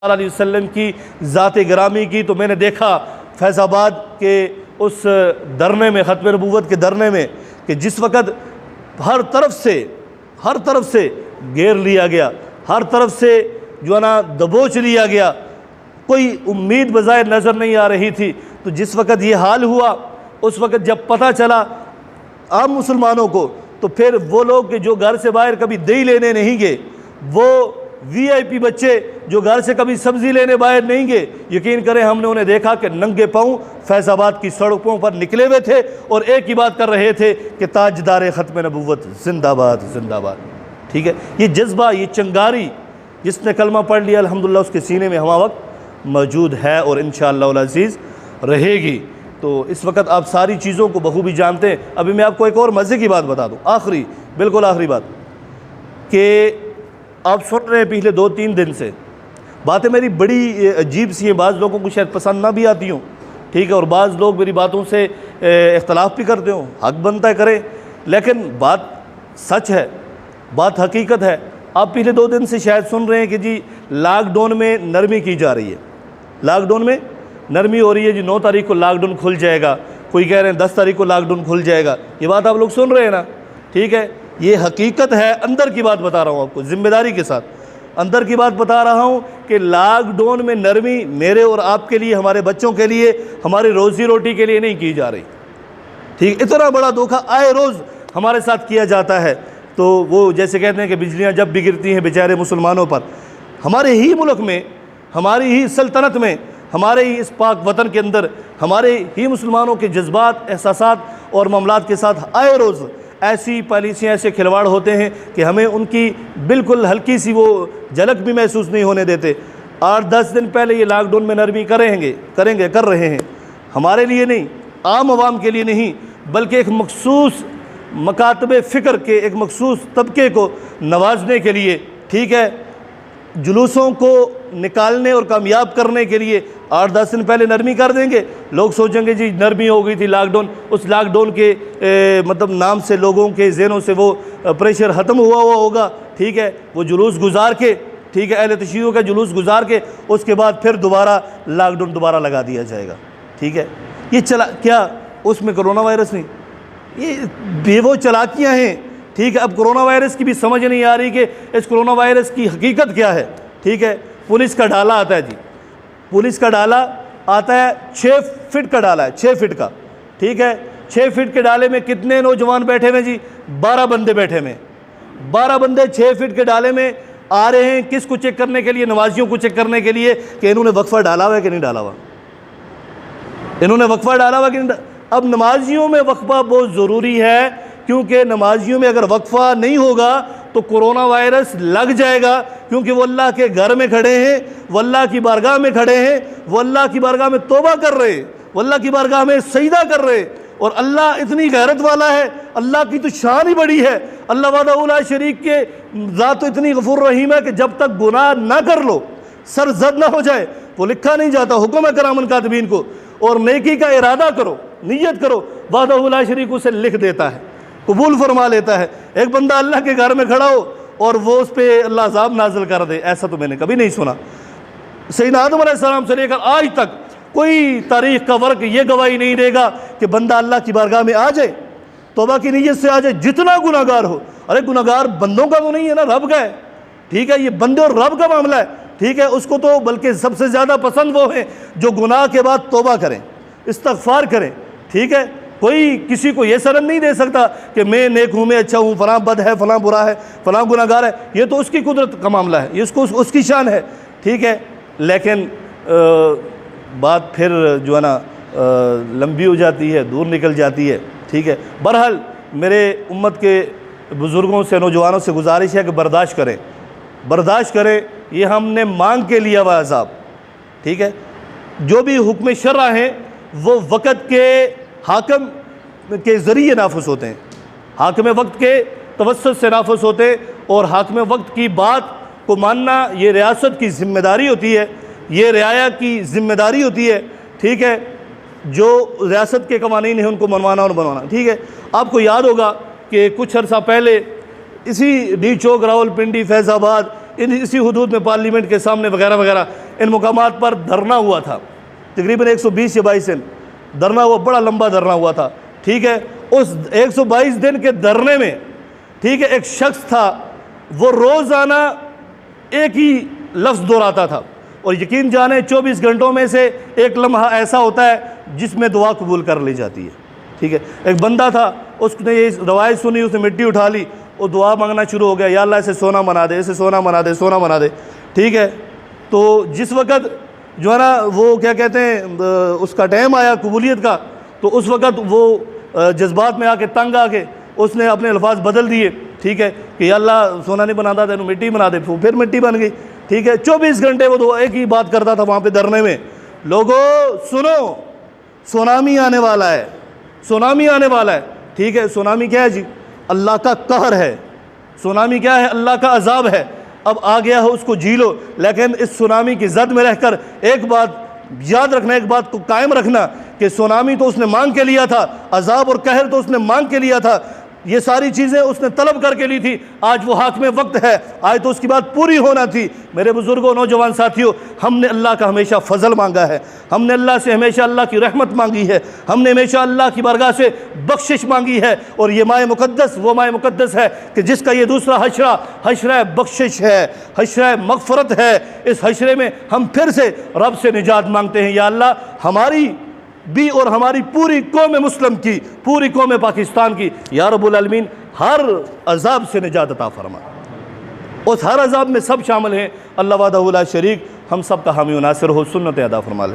علیہ وسلم کی ذات گرامی کی، تو میں نے دیکھا فیض آباد کے اس دھرنے میں، ختم نبوت کے دھرنے میں، کہ جس وقت ہر طرف سے گھیر لیا گیا، ہر طرف سے جو ہے نا دبوچ لیا گیا، کوئی امید بظاہر نظر نہیں آ رہی تھی، تو جس وقت یہ حال ہوا، اس وقت جب پتہ چلا عام مسلمانوں کو، تو پھر وہ لوگ کہ جو گھر سے باہر کبھی دہی لینے نہیں گئے، وہ وی آئی پی بچے جو گھر سے کبھی سبزی لینے باہر نہیں گئے، یقین کریں ہم نے انہیں دیکھا کہ ننگے پاؤں فیض آباد کی سڑکوں پر نکلے ہوئے تھے اور ایک ہی بات کر رہے تھے کہ تاجدار ختم نبوت زندہ باد زندہ باد۔ ٹھیک ہے، یہ جذبہ، یہ چنگاری جس نے کلمہ پڑھ لیا الحمدللہ اس کے سینے میں ہمہ وقت موجود ہے اور انشاءاللہ العزیز رہے گی۔ تو اس وقت آپ ساری چیزوں کو بخوبی جانتے ہیں۔ ابھی میں آپ کو ایک اور مزے کی بات بتا دوں، آخری، بالکل آخری بات، کہ آپ سن رہے ہیں پچھلے 2-3 دن سے باتیں میری بڑی عجیب سی ہیں، بعض لوگوں کو شاید پسند نہ بھی آتی ہوں، ٹھیک ہے، اور بعض لوگ میری باتوں سے اختلاف بھی کرتے ہوں، حق بنتا ہے کریں، لیکن بات سچ ہے، بات حقیقت ہے۔ آپ پچھلے 2 دن سے شاید سن رہے ہیں کہ جی لاک ڈاؤن میں نرمی کی جا رہی ہے، لاک ڈاؤن میں نرمی ہو رہی ہے، جی 9 تاریخ کو لاک ڈاؤن کھل جائے گا، کوئی کہہ رہے ہیں 10 تاریخ کو لاک ڈاؤن کھل جائے گا، یہ بات آپ لوگ سن رہے ہیں نا، ٹھیک ہے، یہ حقیقت ہے، اندر کی بات بتا رہا ہوں آپ کو ذمہ داری کے ساتھ، اندر کی بات بتا رہا ہوں کہ لاک ڈاؤن میں نرمی میرے اور آپ کے لیے، ہمارے بچوں کے لیے، ہماری روزی روٹی کے لیے نہیں کی جا رہی، ٹھیک، اتنا بڑا دھوکہ آئے روز ہمارے ساتھ کیا جاتا ہے۔ تو وہ جیسے کہتے ہیں کہ بجلیاں جب بھی گرتی ہیں بیچارے مسلمانوں پر، ہمارے ہی ملک میں، ہماری ہی سلطنت میں، ہمارے ہی اس پاک وطن کے اندر ہمارے ہی مسلمانوں کے جذبات، احساسات اور معاملات کے ساتھ آئے روز ایسی پالیسیاں، ایسے کھلواڑ ہوتے ہیں کہ ہمیں ان کی بالکل ہلکی سی وہ جھلک بھی محسوس نہیں ہونے دیتے۔ 8-10 دن پہلے یہ لاک ڈاؤن میں نرمی کر رہے ہیں، ہمارے لیے نہیں، عام عوام کے لیے نہیں، بلکہ ایک مخصوص مکاتب فکر کے ایک مخصوص طبقے کو نوازنے کے لیے، ٹھیک ہے، جلوسوں کو نکالنے اور کامیاب کرنے کے لیے 8-10 دن پہلے نرمی کر دیں گے، لوگ سوچیں گے جی نرمی ہو گئی تھی لاک ڈاؤن، اس لاک ڈاؤن کے مطلب نام سے لوگوں کے ذہنوں سے وہ پریشر ختم ہوا ہوگا، ٹھیک ہے، وہ جلوس گزار کے، ٹھیک ہے، اہل تشیع کا جلوس گزار کے اس کے بعد پھر دوبارہ لاک ڈاؤن دوبارہ لگا دیا جائے گا، ٹھیک ہے۔ یہ کیا اس میں کرونا وائرس نہیں، یہ بے وہ چلاکیاں ہیں، ٹھیک ہے۔ اب کرونا وائرس کی بھی سمجھ نہیں آ رہی کہ اس کرونا وائرس کی حقیقت کیا ہے، ٹھیک ہے۔ پولیس کا ڈالا آتا ہے جی، پولیس کا ڈالا آتا ہے 6 فٹ کا ڈالا ہے، 6 فٹ کا، ٹھیک ہے، 6 فٹ کے ڈالے میں کتنے نوجوان بیٹھے ہوئے جی؟ 12 بندے بیٹھے ہوئے، 12 بندے 6 فٹ کے ڈالے میں آ رہے ہیں، کس کو چیک کرنے کے لیے؟ نمازیوں کو چیک کرنے کے لیے کہ انہوں نے وقفہ ڈالا ہوا ہے کہ نہیں ڈالا ہوا، انہوں نے وقفہ ڈالا ہوا کہ نہیں ڈالا۔ اب نمازیوں میں وقفہ بہت ضروری ہے، کیونکہ نمازیوں میں اگر وقفہ نہیں ہوگا تو کرونا وائرس لگ جائے گا، کیونکہ وہ اللہ کے گھر میں کھڑے ہیں، وہ اللہ کی بارگاہ میں کھڑے ہیں، وہ اللہ کی بارگاہ میں توبہ کر رہے ہیں، وہ اللہ کی بارگاہ میں سجدہ کر رہے ہیں، اور اللہ اتنی غیرت والا ہے، اللہ کی تو شان ہی بڑی ہے، اللہ وحدہ لا شریک کے ذات تو اتنی غفور رحیم ہے کہ جب تک گناہ نہ کر لو، سر زد نہ ہو جائے، وہ لکھا نہیں جاتا، حکم ہے کرامن کاتبین کو، اور نیکی کا ارادہ کرو، نیت کرو، وحدہ لا شریک اسے لکھ دیتا ہے، قبول فرما لیتا ہے۔ ایک بندہ اللہ کے گھر میں کھڑا ہو اور وہ اس پہ اللہ عذاب نازل کر دے، ایسا تو میں نے کبھی نہیں سنا۔ سیدنا آدم علیہ السلام سے لے کر آج تک کوئی تاریخ کا ورق یہ گواہی نہیں دے گا کہ بندہ اللہ کی بارگاہ میں آ جائے، توبہ کی نیت سے آ جائے، جتنا گناہ گار ہو، ارے گناہ گار بندوں کا تو نہیں ہے نا، رب کا ہے، ٹھیک ہے، یہ بندے اور رب کا معاملہ ہے، ٹھیک ہے، اس کو تو بلکہ سب سے زیادہ پسند وہ ہیں جو گناہ کے بعد توبہ کریں، استغفار کریں، ٹھیک ہے۔ کوئی کسی کو یہ سند نہیں دے سکتا کہ میں نیک ہوں، میں اچھا ہوں، فلاں بد ہے، فلاں برا ہے، فلاں گناہ گار ہے، یہ تو اس کی قدرت کا معاملہ ہے، یہ اس کی شان ہے، ٹھیک ہے۔ لیکن بات پھر جو ہے نا لمبی ہو جاتی ہے، دور نکل جاتی ہے، ٹھیک ہے۔ بہرحال میرے امت کے بزرگوں سے، نوجوانوں سے گزارش ہے کہ برداشت کریں، یہ ہم نے مانگ کے لیا ہوا عذاب، ٹھیک ہے۔ جو بھی حکم شرع ہیں وہ وقت کے حاکم کے ذریعے نافذ ہوتے ہیں، حاکم وقت کے توسط سے نافذ ہوتے ہیں، اور حاکم وقت کی بات کو ماننا یہ ریاست کی ذمہ داری ہوتی ہے، یہ رعایا کی ذمہ داری ہوتی ہے، ٹھیک ہے۔ جو ریاست کے قوانین ہیں ان کو منوانا اور بنوانا، ٹھیک ہے۔ آپ کو یاد ہوگا کہ کچھ عرصہ پہلے اسی ڈی چوک، راولپنڈی، فیض آباد اسی حدود میں پارلیمنٹ کے سامنے وغیرہ وغیرہ ان مقامات پر دھرنا ہوا تھا، تقریباً 120 یا 22 دن دھرنا ہوا، بڑا لمبا دھرنا ہوا تھا، ٹھیک ہے۔ اس 122 دن کے دھرنے میں، ٹھیک ہے، ایک شخص تھا وہ روزانہ ایک ہی لفظ دہراتا تھا، اور یقین جانیں 24 گھنٹوں میں سے ایک لمحہ ایسا ہوتا ہے جس میں دعا قبول کر لی جاتی ہے، ٹھیک ہے۔ ایک بندہ تھا، اس نے یہ روایت سنی، اس نے مٹی اٹھا لی اور دعا مانگنا شروع ہو گیا، یا اللہ اسے سونا بنا دے، اسے سونا بنا دے، سونا بنا دے، ٹھیک ہے۔ تو جس وقت جو ہے نا وہ کیا کہتے ہیں اس کا ٹائم آیا قبولیت کا، تو اس وقت وہ جذبات میں آ کے تنگ آ کے اس نے اپنے الفاظ بدل دیے، ٹھیک ہے، کہ یا اللہ سونا نہیں بناتا تینوں مٹی بنا دے، پھر مٹی بن گئی، ٹھیک ہے۔ 24 گھنٹے وہ دعا ایک ہی بات کرتا تھا وہاں پہ دھرنے میں، لوگوں سنو سونامی آنے والا ہے، سونامی آنے والا ہے، ٹھیک ہے۔ سونامی کیا ہے جی؟ اللہ کا قہر ہے، سونامی کیا ہے؟ اللہ کا عذاب ہے، اب آ گیا ہو اس کو جی لو، لیکن اس سونامی کی زد میں رہ کر ایک بات یاد رکھنا، ایک بات کو قائم رکھنا کہ سونامی تو اس نے مانگ کے لیا تھا، عذاب اور قہر تو اس نے مانگ کے لیا تھا، یہ ساری چیزیں اس نے طلب کر کے لی تھی، آج وہ ہاتھ میں وقت ہے، آج تو اس کی بات پوری ہونا تھی۔ میرے بزرگوں، نوجوان ساتھیوں، ہم نے اللہ کا ہمیشہ فضل مانگا ہے، ہم نے اللہ سے ہمیشہ اللہ کی رحمت مانگی ہے، ہم نے ہمیشہ اللہ کی بارگاہ سے بخشش مانگی ہے، اور یہ ماہ مقدس وہ ماہ مقدس ہے کہ جس کا یہ دوسرا حشرہ بخشش ہے، حشرہ مغفرت ہے۔ اس حشرے میں ہم پھر سے رب سے نجات مانگتے ہیں، یا اللہ ہماری بھی اور ہماری پوری قوم مسلم کی، پوری قوم پاکستان کی یا رب العالمین ہر عذاب سے نجات عطا فرما۔ اس ہر عذاب میں سب شامل ہیں، اللہ وحدہ لا شریک ہم سب کا حامی و ناصر ہو، سنت ادا فرما لے۔